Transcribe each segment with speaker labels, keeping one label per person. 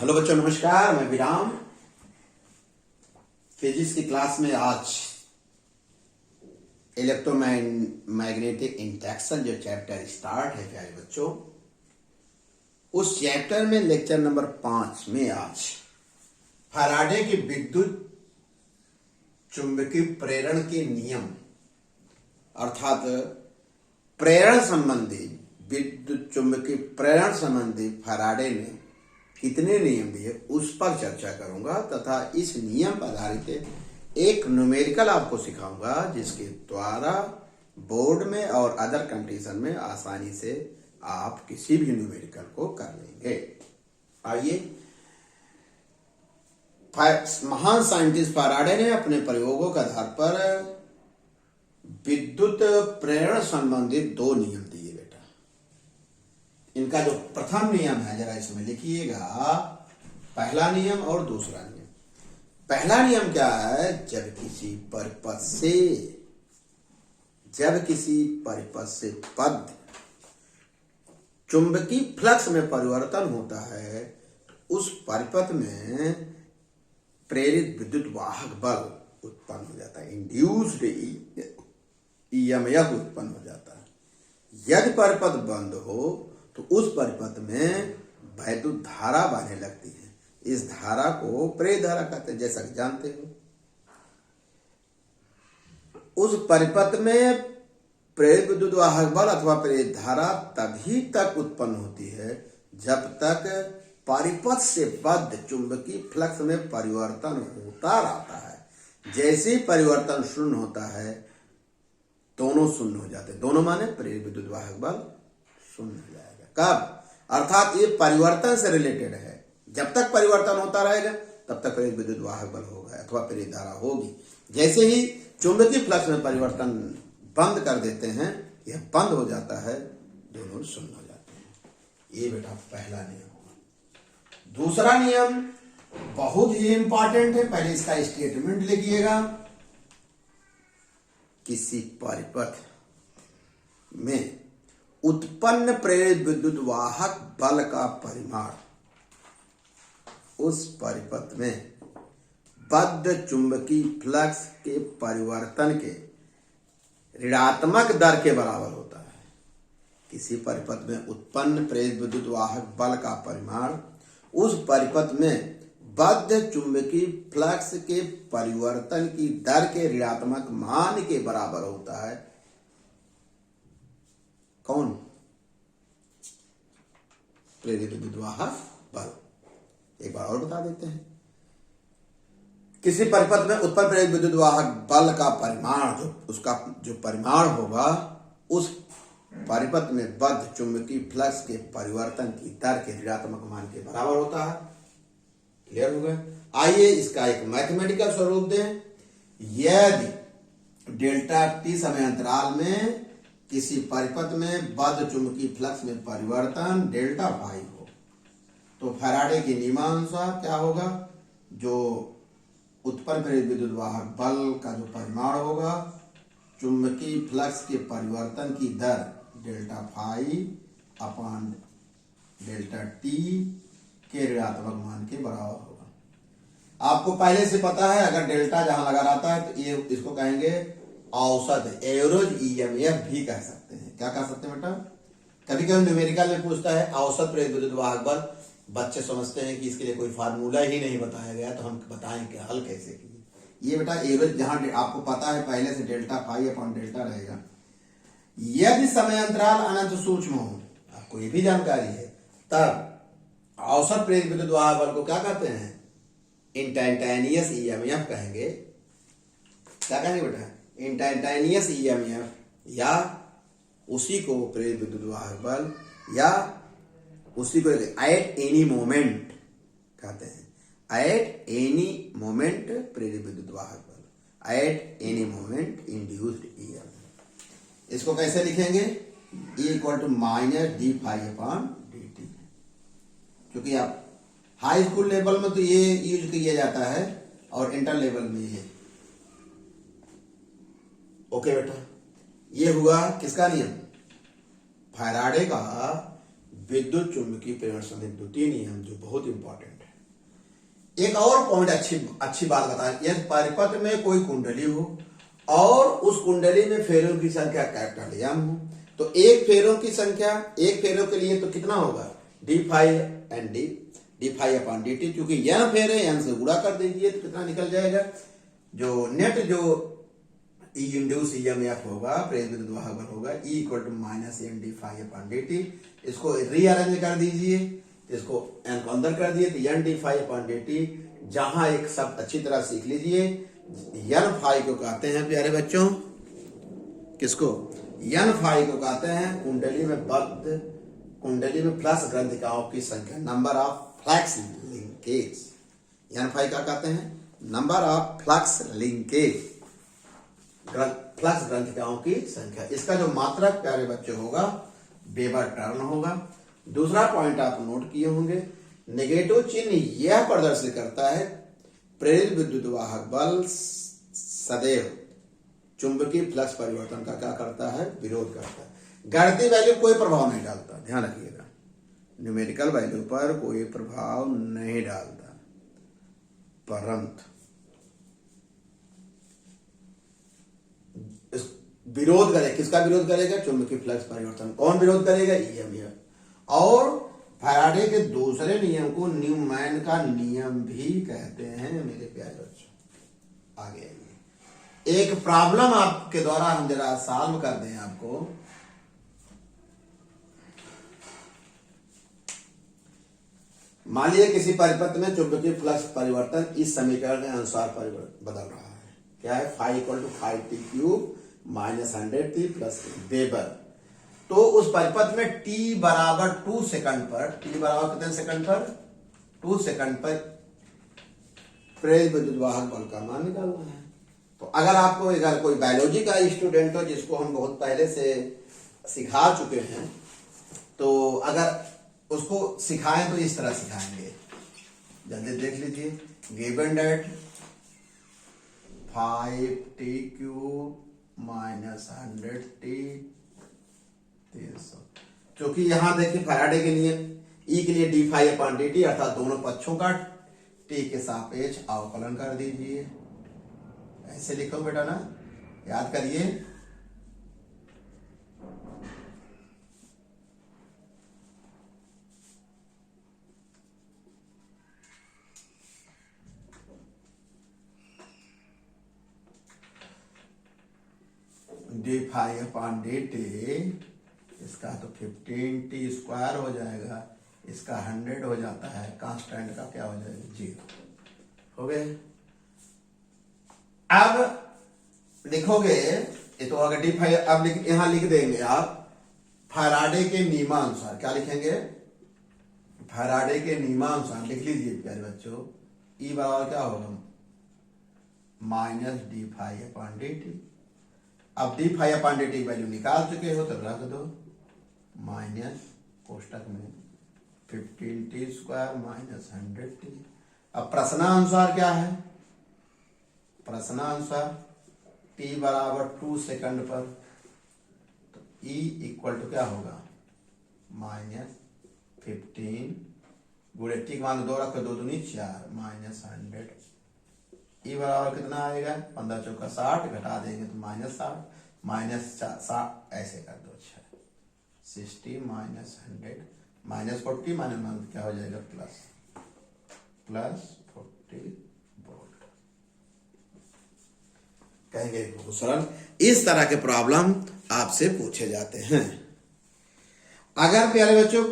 Speaker 1: Hello बच्चों, नमस्कार। मैं विराम। फिजिक्स की क्लास में आज इलेक्ट्रोमैग्नेटिक इंटरेक्शन जो चैप्टर स्टार्ट है प्यारे बच्चों, उस चैप्टर में लेक्चर नंबर 5 में आज फैराडे के विद्युत चुंबकीय प्रेरण के नियम अर्थात प्रेरण संबंधी विद्युत चुंबकीय प्रेरण संबंधी फैराडे ने कितने नियम दिए उस पर चर्चा करूंगा तथा इस नियम पर आधारित एक न्यूमेरिकल आपको सिखाऊंगा जिसके द्वारा बोर्ड में और अदर कंडीशन में आसानी से आप किसी भी न्यूमेरिकल को कर लेंगे। आइए, महान साइंटिस्ट फैराडे ने अपने प्रयोगों के आधार पर विद्युत प्रेरण संबंधित 2 नियम दिए। इनका जो प्रथम नियम है जरा इसमें लिखिएगा, पहला नियम और दूसरा नियम। पहला नियम क्या है? जब किसी परिपथ से बद्ध चुंबकीय फ्लक्स में परिवर्तन होता है तो उस परिपथ में प्रेरित विद्युत वाहक बल उत्पन्न हो जाता है, इंड्यूस्ड ईएमएफ उत्पन्न हो जाता है। यदि परिपथ बंद हो तो उस परिपथ में वैद्युत धारा बहने लगती है। इस धारा को प्रेरित धारा कहते हैं, जैसा कि जानते हो। उस परिपथ में प्रेरित विद्युत वाहक बल अथवा प्रेरित धारा तभी तक उत्पन्न होती है जब तक परिपथ से बद्ध चुंबकीय फ्लक्स में परिवर्तन होता रहता है। जैसे ही परिवर्तन शून्य होता है, दोनों शून्य हो जाते हैं। दोनों माने प्रेरित विद्युत वाहक बल शून्य हो जाएगा। कब? अर्थात ये परिवर्तन से रिलेटेड है। जब तक परिवर्तन होता रहेगा तब तक प्रेरित विद्युत वाहक बल होगा अथवा प्रेरित धारा होगी। जैसे ही चुंबकीय फ्लक्स में परिवर्तन बंद कर देते हैं, यह बंद हो जाता है, दोनों शून्य हो जाते हैं। ये बेटा पहला नियम। दूसरा नियम बहुत ही इंपॉर्टेंट है, पहले इसका स्टेटमेंट लिखिएगा। किसी परिपथ में उत्पन्न प्रेरित विद्युत वाहक बल का परिमाण उस परिपथ में बद्ध चुंबकीय फ्लक्स के परिवर्तन के ऋणात्मक दर के बराबर होता है। किसी परिपथ में उत्पन्न प्रेरित विद्युत वाहक बल का परिमाण उस परिपथ में बद्ध चुंबकीय फ्लक्स के परिवर्तन की दर के ऋणात्मक मान के बराबर होता है। कौन? प्रेरित विद्युत वाहक बल। एक बार और बता देते हैं। किसी परिपथ में उत्पन्न प्रेरित विद्युत वाहक बल का परिमाण जो परिमाण होगा उस परिपथ में बद्ध चुंबकीय फ्लक्स के परिवर्तन की दर के ऋणात्मक मान के बराबर होता है। क्लियर हो गया? आइए इसका एक मैथमेटिकल स्वरूप दें। यदि डेल्टा टी समय अंतराल में किसी परिपथ में बद्ध चुंबकीय फ्लक्स में परिवर्तन डेल्टा फाई हो तो फैराडे के नियमानुसार क्या होगा? जो उत्पन्न प्रेरित विद्युत वाहक बल का जो परिमाण होगा चुंबकीय फ्लक्स के परिवर्तन की दर delta phi upon delta t के ऋणात्मक मान के बराबर होगा। आपको पहले से पता है, अगर डेल्टा जहां लगा रहता है तो ये इसको कहेंगे औसत, एवरेज ईएमएफ भी कह सकते हैं। क्या कह सकते हैं बेटा? कभी कभी न्यूमेरिकल में पूछता है औसत प्रेरित विद्युत वाहक बल। बच्चे समझते हैं कि इसके लिए कोई फार्मूला ही नहीं बताया गया, तो हम बताएं कि हल कैसे किए। ये बेटा एवरेज, जहां आपको पता है पहले से डेल्टा फाई अपॉन डेल्टा रहेगा। यदि समय अंतराल अनंत सूक्ष्म हो, आपको ये भी जानकारी है, तब औसत प्रेरित विद्युत वाहक बल को क्या कहते हैं? इंस्टैंटेनियस ईएमएफ कहेंगे। क्या कहेंगे बेटा? इंस्टैंटेनियस ईएमएफ, या उसी को प्रेरित विद्युत वाहक बल, या उसी को एट एनी मोमेंट कहते हैं। एट एनी मोमेंट प्रेरित विद्युत वाहक बल, at any moment induced EMF. इसको कैसे लिखेंगे? E equal to minus D phi upon D T. क्योंकि आप हाई स्कूल लेवल में तो ये यूज किया जाता है और इंटर लेवल में ये। ओके बेटा, ये हुआ किसका नियम? फैराडे का विद्युत चुंबकीय प्रेरण संबंधी द्वितीय नियम, जो बहुत इंपॉर्टेंट है। एक और पॉइंट अच्छी बात बताएं, यदि परिपथ में कोई कुंडली हो और उस कुंडली में फेरों की संख्या कैपिटल एम हो, तो एक फेरों की संख्या, एक फेरों के लिए तो कितना होगा, डी फाइव अपॉन dt, क्योंकि यह फेर है, एन से गुणा कर दीजिए तो कितना निकल जाएगा, जो नेट जो ई इंड्यूस ईएमएफ होगा, प्रेरित विद्युत वाहक बल होगा, E equal to minus N D five upon dt। इसको रीअरेंज कर दीजिए, इसको एन को अंदर कर दिए तो N D five upon dt। जहां एक शब्द अच्छी तरह सीख लीजिए, एन फाइव को कहते हैं प्यारे बच्चों, किसको, एन फाइव को कहते हैं कुंडली में बद्ध, कुंडली में फ्लक्स ग्रंथिकाओं की संख्या, number of flux linkage. N five क्या कहते हैं, number of flux linkage, flux ग्रंथिकाओं की संख्या। इसका जो मात्रक प्यारे बच्चे होगा वेबर टर्न होगा। दूसरा पॉइंट आप नोट किए होंगे, नेगेटिव चिन्ह यह प्रदर्शित करता है प्रेरित विद्युत वाहक बल सदैव चुंबकीय फ्लक्स परिवर्तन का क्या करता है, विरोध करता है। गणितीय वैल्यू कोई प्रभाव नहीं डालता, ध्यान रखिएगा, न्यूमेरिकल वैल्यू पर कोई प्रभाव नहीं डालता, परंतु विरोध करे, किसका विरोध करेगा, चुंबकीय फ्लक्स परिवर्तन। कौन विरोध करेगा, ईएमएफ। और फैराडे के दूसरे नियम को न्यूमैन का नियम भी कहते हैं मेरे प्यारे बच्चों। आगे आइए, एक प्रॉब्लम आपके द्वारा हम जरा सॉल्व कर दें आपको। मान लीजिए किसी परिपथ में चुंबकीय फ्लक्स परिवर्तन इस समीकरण के अनुसार बदल रहा है, क्या है, five equal to 5t cube minus 100t plus weber. तो उस परिपथ में t बराबर 2 सेकंड पर, t बराबर कितने सेकंड पर, 2 सेकंड पर प्रेरित विद्युत वाहक बल का मान निकालना है। तो अगर आपको, अगर कोई बायोलॉजी का स्टूडेंट हो जिसको हम बहुत पहले से सिखा चुके हैं, तो अगर उसको सिखाएं तो इस तरह सिखाएंगे, जल्दी देख लीजिए। Given date 5t cube minus 100t 300, क्योंकि यहां देखिए फैराडे के लिए ई के लिए डी फाइव अपॉन dt, अर्थात दोनों पक्षों का t के सापेक्ष अवकलन कर दीजिए। ऐसे लिखो बेटा ना, याद करिए। डी फाइव अपॉन dt, इसका तो 15t स्क्वायर हो जाएगा, इसका 100 हो जाता है, कांस्टेंट का क्या हो जाएगा, 0 हो गए। अब लिखोगे ये तो अगर डी फाइव, अब यहां लिख देंगे आप फैराडे के नियमानुसार, क्या लिखेंगे, फैराडे के नियमानुसार लिख लीजिए प्यारे बच्चों। ई बराबर क्या होगा, minus D five upon dt। अब डी फाइव अपॉन dt की वैल्यू निकाल चुके हो तो रख दो, माइनस कोष्टक में 15t स्क्वायर माइनस 100t। अब प्रश्नानुसार क्या है, प्रश्नानुसार t बराबर 2 सेकंड पर, तो e इक्वल टू क्या होगा, माइनस 15 गुणे टी का मान 2 रखो, 2 दूनी 4 माइनस 100। ई बराबर कितना आएगा, 15 चौका 60, घटा देंगे तो माइनस 60, माइनस 60 ऐसे कर दो, 60 माइनस 100 माइनस 40 माइनस क्या हो जाएगा, प्लस 40 वोल्ट। कहेंगे बहुत सरल। इस तरह के प्रॉब्लम आपसे पूछे जाते हैं। अगर प्यारे बच्चों,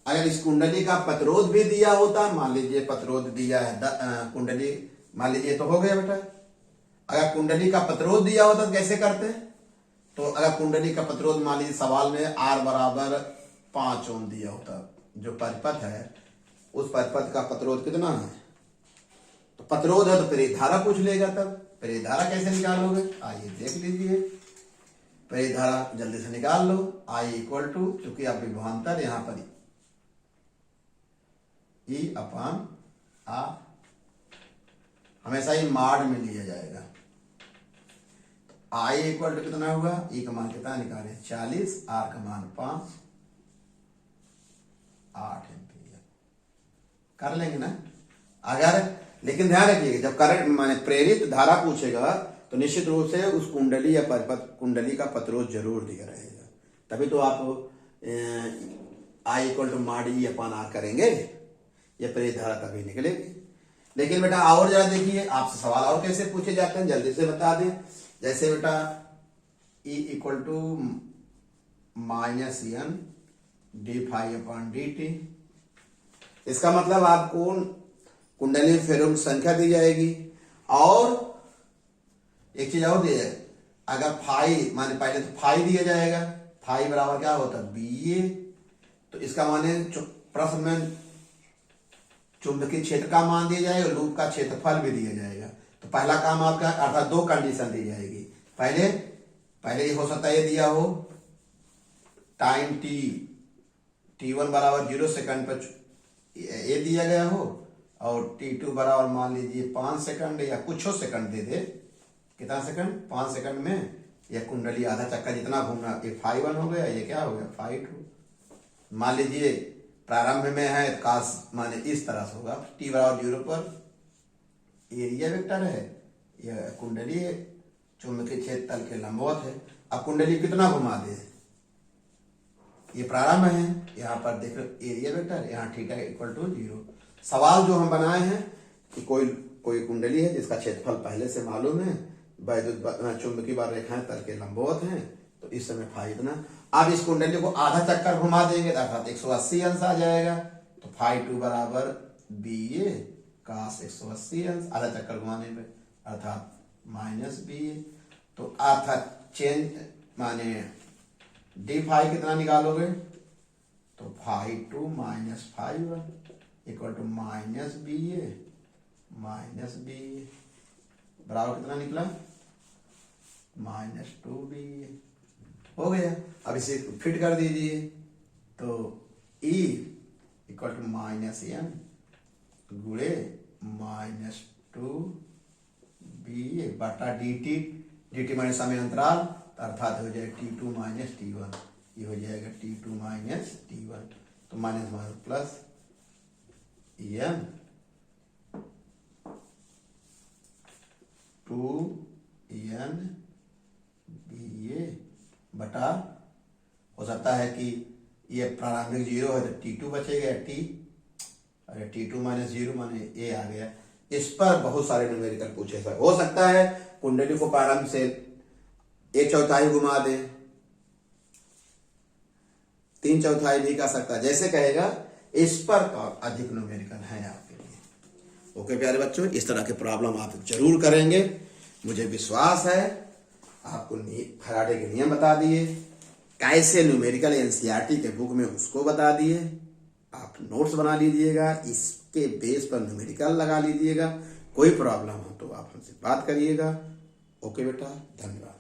Speaker 1: अगर इस कुंडली का प्रतिरोध भी दिया होता, मान लीजिए प्रतिरोध दिया है, कुंडली मान लीजिए तो हो गया बेटा। अगर कुंडली का प्रतिरोध दिया होता तो कैसे करते, तो अगर कुंडली का प्रतिरोध मान लीजिए सवाल में R बराबर 5 ओम दिया होता, जो परिपथ है उस परिपथ का प्रतिरोध कितना है, तो प्रतिरोध है तो प्रेरित धारा पूछ लेगा। तब प्रेरित धारा कैसे निकालोगे, आइए देख लीजिए। प्रेरित धारा जल्दी से निकाल लो, I इक्वल टू, चूंकि आप विभवांतर यहां पर E अपॉन R हमेशा ही माड में लिया जाएगा। तो I इक्वल टू कितना होगा, E का मान कितना निकाले 40, R का मान 5, 8 एम्पीयर कर लेंगे ना। अगर लेकिन ध्यान रखिए जब करंट माने प्रेरित धारा पूछेगा तो निश्चित रूप से उस कुंडली या परिपथ कुंडली का प्रतिरोध जरूर दिया रहेगा, तभी तो आप आई इक्वल टू माडी अपन आर करेंगे, ये प्रेरित धारा तभी निकलेगी। लेकिन बेटा और जरा देखिए आपसे सवाल और कैसे पूछे जाते हैं जल्दी से बता दें। जैसे बेटा E equal to -n d∅/dt, इसका मतलब आपको कुंडली में फेरों की संख्या दी जाएगी और एक चीज और दी जाएगी, अगर फाई माने पहले तो फाई दिया जाएगा, फाई बराबर क्या होता है BA, तो इसका माने प्रश्न में चुंबकीय क्षेत्र का मान दिया जाएगा, लूप का क्षेत्रफल भी दिया जाएगा। तो पहला काम आपका अर्थात दो कंडीशन दी जाएगी, पहले ये हो सकता है ये दिया हो टाइम t1 बराबर 0 सेकंड पर ये दिया गया हो और t2 बराबर मान लीजिए 5 सेकंड या कुछ सेकंड दे दे, कितना सेकंड 5 सेकंड में यह कुंडली आधा चक्कर जितना घूमना, ये φ1 हो गया, ये क्या हो गया φ2। मान लीजिए प्रारंभ में है काश माने इस तरह से होगा, t बराबर 0 पर एरिया वेक्टर है, यह कुंडली चुंबकीय क्षेत्र तल के लंबवत है। अब कुंडली कितना घुमा दे, ये प्रारंभ है, यहाँ पर देखो एरिया वेक्टर, यहाँ थीटा इक्वल टू 0। सवाल जो हम बनाए हैं कि कोई कुंडली है जिसका क्षेत्रफल पहले से मालूम है, वैद्युत चुंबकीय बार रेखाएं तल के लंबवत हैं, तो इस समय फाई इतना। अब इस कुंडली को आधा चक्कर घुमा देंगे अर्थात 180 अंश आ जाएगा, तो φ2 बराबर BA cos 180 अंश, आधा चक्कर घुमाने पे अर्थात -BA। तो अर्थात चेंज माने d∅ कितना निकालोगे, तो φ2 माइनस φ1 इक्वल टू -BA बराबर कितना निकला -2BA हो गया। अब इसे फिट कर दीजिए, तो E इक्वल टू -n गुणे -2BA बटा dt माइनस समय अंतराल अर्थात हो जाएगा t2 माइनस t1, ये हो जाएगा t2 माइनस t1, तो minus minus plus n 2n BA बटा, हो सकता है कि ये प्रारंभिक 0 है तो t2 बचेगा t, अरे t2 माइनस 0 माने a आ गया। इस पर बहुत सारे न्यूमेरिकल पूछे सर, हो सकता है कुंडली को प्रारंभ से 1/4 घुमा दे, 3/4 भी कर सकता है, जैसे कहेगा। इस पर अधिक न्यूमेरिकल है आपके लिए। ओके प्यारे बच्चों, इस तरह के प्रॉब्लम आप जरूर करेंगे, मुझे विश्वास है। आपको फैराडे के नियम बता दिए, कैसे न्यूमेरिकल एनसीईआरटी के बुक में उसको बता दिए, आप नोट्स बना लीजिएगा, इसके बेस पर न्यूमेरिकल लगा लीजिएगा। कोई प्रॉब्लम हो तो आप हमसे बात करिएगा। ओके बेटा, धन्यवाद।